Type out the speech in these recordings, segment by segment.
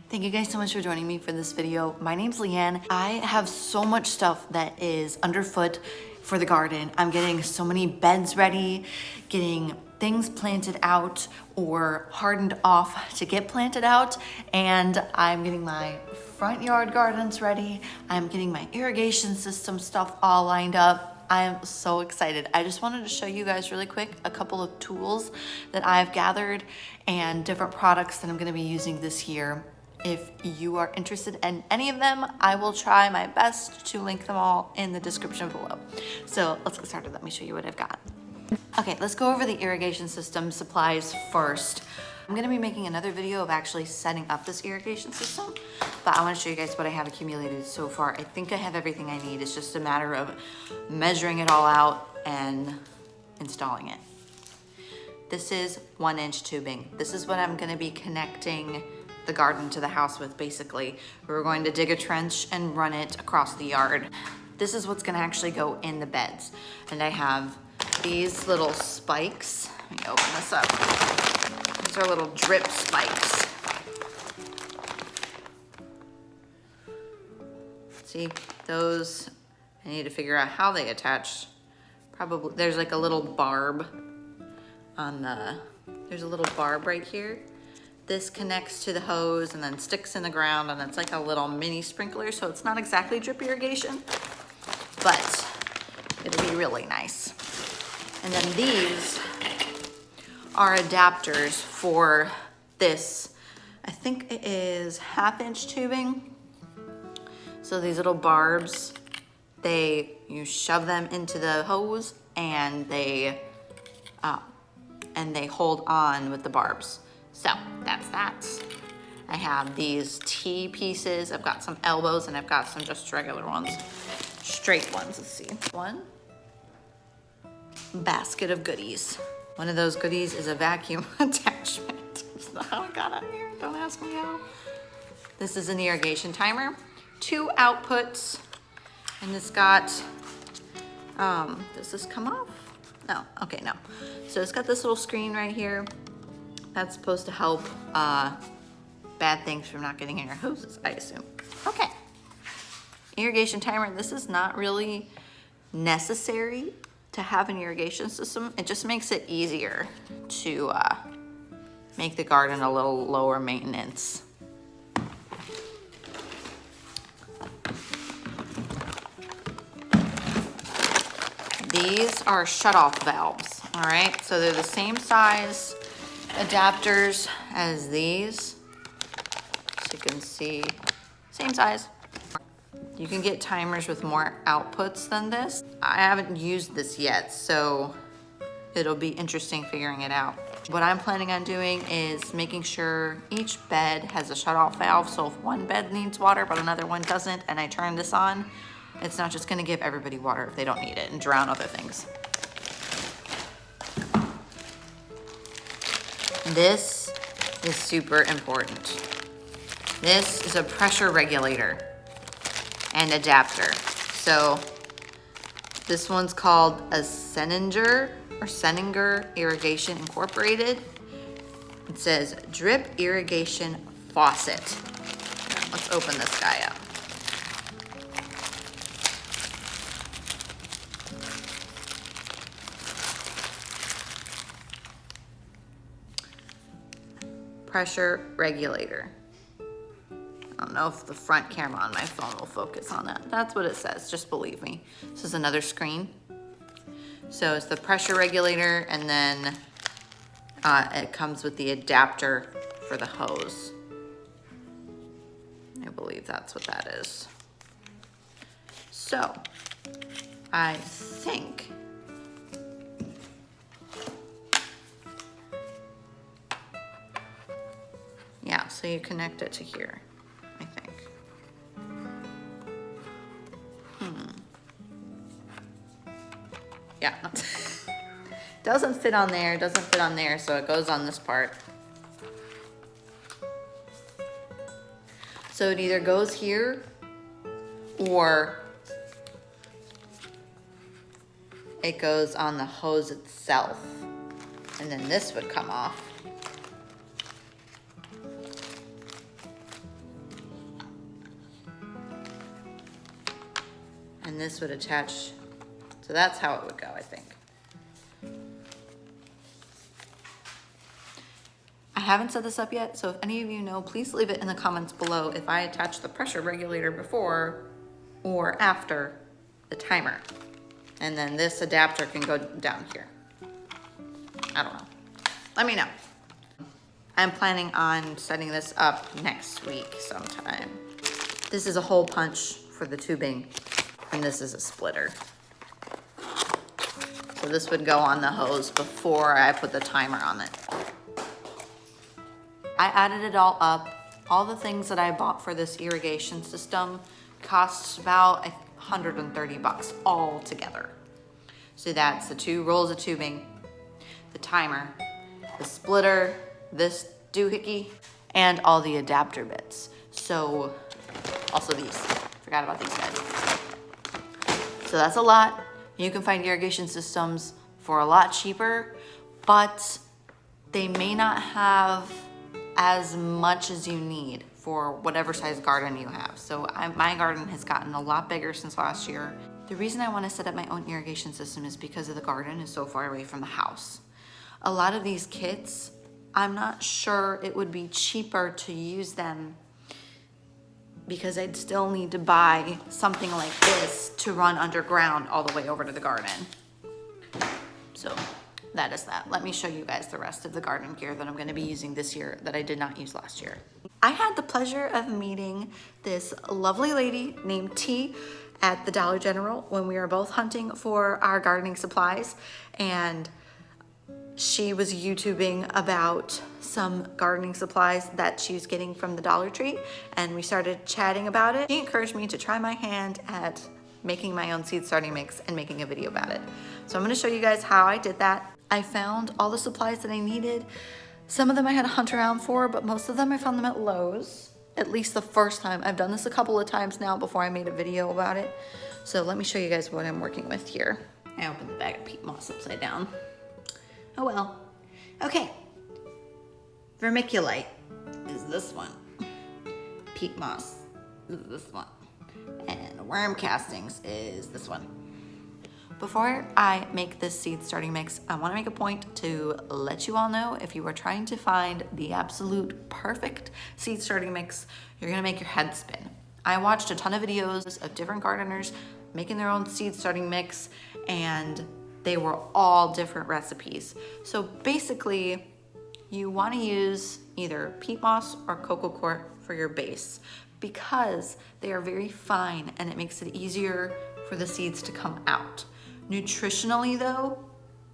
Thank you guys so much for joining me for this video. My name's Leanne. I have so much stuff that is underfoot for the garden. I'm getting so many beds ready, getting things planted out or hardened off to get planted out, and I'm getting my front yard gardens ready. I'm getting my irrigation system stuff all lined up. I am so excited. I just wanted to show you guys really quick a couple of tools that I've gathered and different products that I'm gonna be using this year. If you are interested in any of them, I will try my best to link them all in the description below. So let's get started. Let me show you what I've got. Okay, let's go over the irrigation system supplies first. I'm gonna be making another video of actually setting up this irrigation system, but I wanna show you guys what I have accumulated so far. I think I have everything I need. It's just a matter of measuring it all out and installing it. This is 1-inch tubing. This is what I'm gonna be connecting the garden to the house with, basically. We're going to dig a trench and run it across the yard. This is what's gonna actually go in the beds. And I have these little spikes. Let me open this up. These are little drip spikes. See, those, I need to figure out how they attach. Probably, there's like a little barb on there's a little barb right here. This connects to the hose and then sticks in the ground, and it's like a little mini sprinkler, so it's not exactly drip irrigation, but it'll be really nice. And then these are adapters for this. I think it is 1/2-inch tubing. So these little barbs, you shove them into the hose and they hold on with the barbs. So that's that. I have these T pieces. I've got some elbows and I've got some just regular ones, straight ones. Let's see. One basket of goodies. One of those goodies is a vacuum attachment. That's not how it got out here. Don't ask me how. This is an irrigation timer. 2 outputs, and it's got, does this come off? No, okay, no. So it's got this little screen right here. That's supposed to help bad things from not getting in your hoses, I assume. Okay, irrigation timer. This is not really necessary to have an irrigation system. It just makes it easier to make the garden a little lower maintenance. These are shut-off valves, all right? So they're the same size adapters as these. So you can see, same size. You can get timers with more outputs than this. I haven't used this yet, so it'll be interesting figuring it out. What I'm planning on doing is making sure each bed has a shut-off valve, so if one bed needs water but another one doesn't, and I turn this on, it's not just gonna give everybody water if they don't need it and drown other things. This is super important. This is a pressure regulator and adapter. So this one's called a Senninger Irrigation Incorporated. It says drip irrigation faucet. Now, let's open this guy up. Pressure regulator. I don't know if the front camera on my phone will focus on that. That's what it says, just believe me. This is another screen. So it's the pressure regulator, and then it comes with the adapter for the hose. I believe that's what that is. So I think yeah, so you connect it to here, I think. Yeah. Doesn't fit on there, so it goes on this part. So it either goes here or it goes on the hose itself. And then this would come off. and this would attach. So that's how it would go, I think. I haven't set this up yet, so if any of you know, please leave it in the comments below if I attach the pressure regulator before or after the timer. And then this adapter can go down here. I don't know. Let me know. I'm planning on setting this up next week sometime. This is a hole punch for the tubing, and this is a splitter. So this would go on the hose before I put the timer on it. I added it all up. All the things that I bought for this irrigation system costs about 130 bucks all together. So that's the 2 rolls of tubing, the timer, the splitter, this doohickey, and all the adapter bits. So also these, forgot about these guys. So that's a lot. You can find irrigation systems for a lot cheaper, but they may not have as much as you need for whatever size garden you have. So my garden has gotten a lot bigger since last year. The reason I want to set up my own irrigation system is because of the garden is so far away from the house. A lot of these kits, I'm not sure it would be cheaper to use them because I'd still need to buy something like this to run underground all the way over to the garden. So that is that. Let me show you guys the rest of the garden gear that I'm going to be using this year that I did not use last year. I had the pleasure of meeting this lovely lady named T at the Dollar General when we were both hunting for our gardening supplies, and she was YouTubing about some gardening supplies that she was getting from the Dollar Tree, and we started chatting about it. She encouraged me to try my hand at making my own seed starting mix and making a video about it. So I'm going to show you guys how I did that. I found all the supplies that I needed. Some of them I had to hunt around for, but most of them I found them at Lowe's, at least the first time. I've done this a couple of times now before I made a video about it. So let me show you guys what I'm working with here. I opened the bag of peat moss upside down. Oh well. Okay. Vermiculite is this one. Peat moss is this one. And worm castings is this one. Before I make this seed starting mix, I want to make a point to let you all know if you are trying to find the absolute perfect seed starting mix, you're going to make your head spin. I watched a ton of videos of different gardeners making their own seed starting mix, and they were all different recipes. So basically, you want to use either peat moss or cocoa coir for your base because they are very fine and it makes it easier for the seeds to come out. Nutritionally though,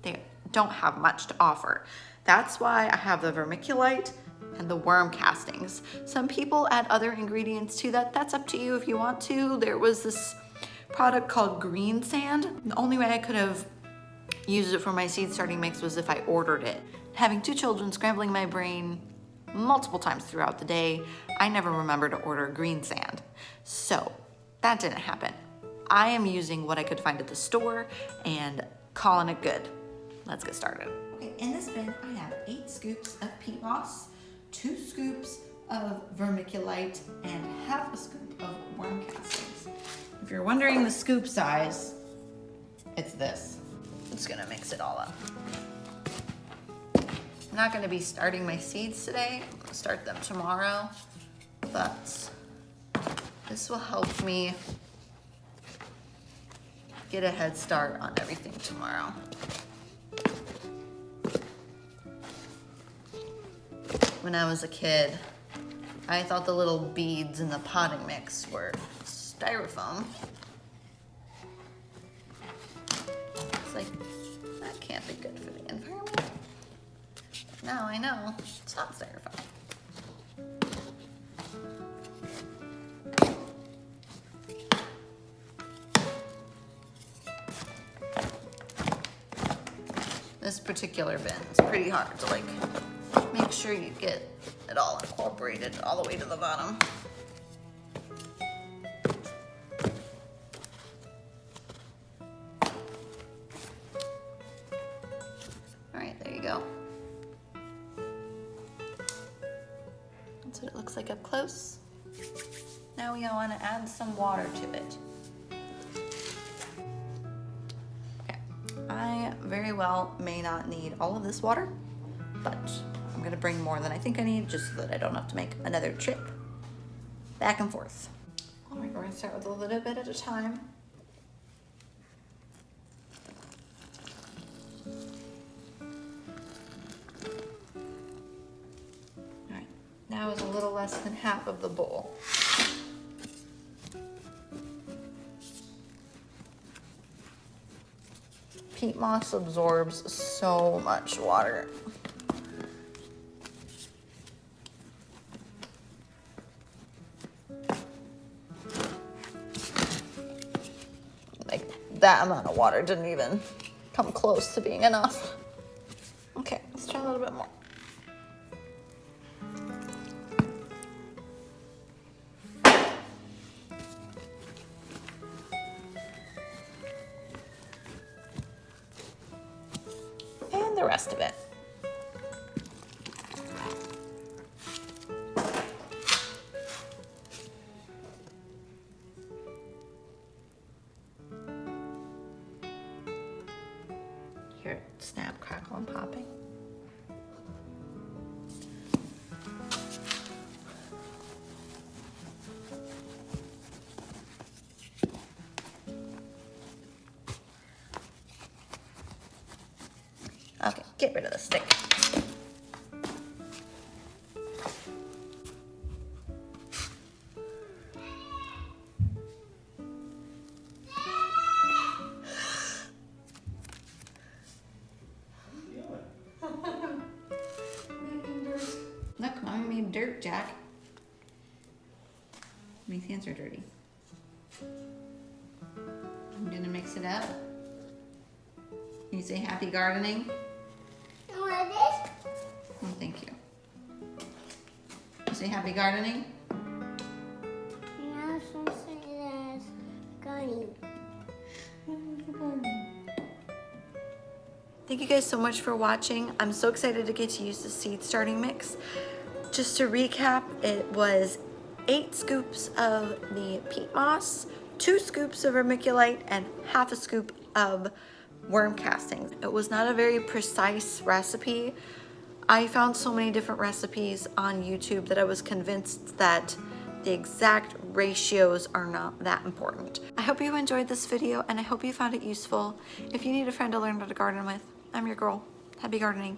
they don't have much to offer. That's why I have the vermiculite and the worm castings. Some people add other ingredients to that. That's up to you if you want to. There was this product called green sand. The only way I could have used it for my seed starting mix was if I ordered it. Having 2 children scrambling my brain multiple times throughout the day, I never remember to order green sand. So that didn't happen. I am using what I could find at the store and calling it good. Let's get started. Okay, in this bin, I have 8 scoops of peat moss, 2 scoops of vermiculite, and half a scoop of worm castings. If you're wondering the scoop size, it's this. I'm just gonna mix it all up. I'm not gonna be starting my seeds today. I'm gonna start them tomorrow, but this will help me get a head start on everything tomorrow. When I was a kid, I thought the little beads in the potting mix were styrofoam. It's like, that can't be good for the environment. Now I know it's not styrofoam. This particular bin is pretty hard to make sure you get it all incorporated all the way to the bottom. All right, there you go. That's what it looks like up close. Now we want to add some water to it. I very well may not need all of this water, but I'm gonna bring more than I think I need just so that I don't have to make another trip back and forth. All right, we're gonna start with a little bit at a time. All right, now is a little less than half of the bowl. Peat moss absorbs so much water. Like that amount of water didn't even come close to being enough. Okay, let's try a little bit more. And the rest of it. Hear it snap, crackle, and popping. Okay, get rid of the stick. Look, Mommy made dirt, Jack. Makes hands are dirty. I'm gonna mix it up. Can you say happy gardening? What is? Oh, thank you. You say happy gardening? Yeah, so say that's gardening. Thank you guys so much for watching. I'm so excited to get to use the seed starting mix. Just to recap, it was 8 scoops of the peat moss, 2 scoops of vermiculite, and half a scoop of worm castings. It was not a very precise recipe. I found so many different recipes on YouTube that I was convinced that the exact ratios are not that important. I hope you enjoyed this video and I hope you found it useful. If you need a friend to learn how to garden with, I'm your girl. Happy gardening.